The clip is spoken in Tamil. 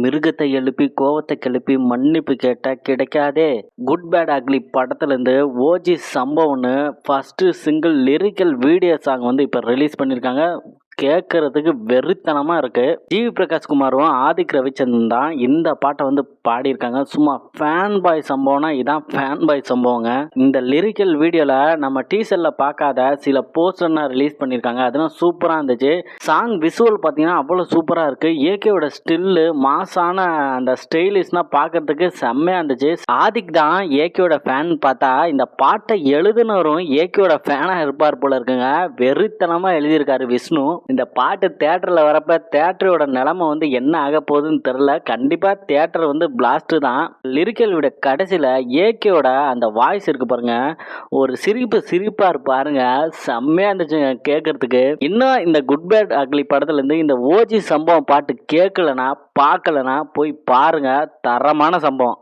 மிருகத்தை எழுப்பி கோவத்தை கிளப்பி மன்னிப்பு கேட்டா கிடைக்காதே. குட் பேட் அக்லி படத்துல இருந்து ஓஜி சம்பவம்னு first single lyrical video song வந்து இப்ப ரிலீஸ் பண்ணிருக்காங்க. கேட்கறதுக்கு வெறித்தனமா இருக்கு. ஜிவி பிரகாஷ் குமாரும் ஆதிக் ரவிச்சந்திரன் தான் இந்த பாட்டை வந்து பாடியிருக்காங்க. சும்மா ஃபேன் பாய் சம்பவம்னா இதான் ஃபேன் பாய் சம்பவங்க. இந்த லிரிக்கல் வீடியோல நம்ம டீசர்ல பார்க்காத சில போஸ்டர்லாம் ரிலீஸ் பண்ணியிருக்காங்க. அதெல்லாம் சூப்பரா இருந்துச்சு. சாங் விசுவல் பார்த்தீங்கன்னா அவ்வளோ சூப்பரா இருக்கு. ஏகேவோட ஸ்டில்லு மாசான அந்த ஸ்டைலிஷ்லாம் பார்க்கறதுக்கு செம்மையா இருந்துச்சு. ஆதிக் தான் ஏகேவோட ஃபேன் பார்த்தா இந்த பாட்டை எழுதுனரும் ஏகேவோட ஃபேனா இருப்பார் போல இருக்குங்க. வெறித்தனமா எழுதியிருக்காரு விஷ்ணு. இந்த பாட்டு தியேட்டர்ல வரப்ப தியேட்டரோட நிலைமை வந்து என்ன ஆக போகுதுன்னு தெரியல. கண்டிப்பா தியேட்டர் வந்து பிளாஸ்ட் தான். லிரிக்கல் விட கடைசியில ஏகேவோட அந்த வாய்ஸ் இருக்கு பாருங்க, ஒரு சிரிப்பா பாருங்க, செம்மையா இருந்துச்சு கேட்கறதுக்கு. இன்னும் இந்த குட் பேட் அக்லி படத்துல இருந்து இந்த ஓஜி சம்பவம் பாட்டு கேட்கலனா பார்க்கலனா போய் பாருங்க, தரமான சம்பவம்.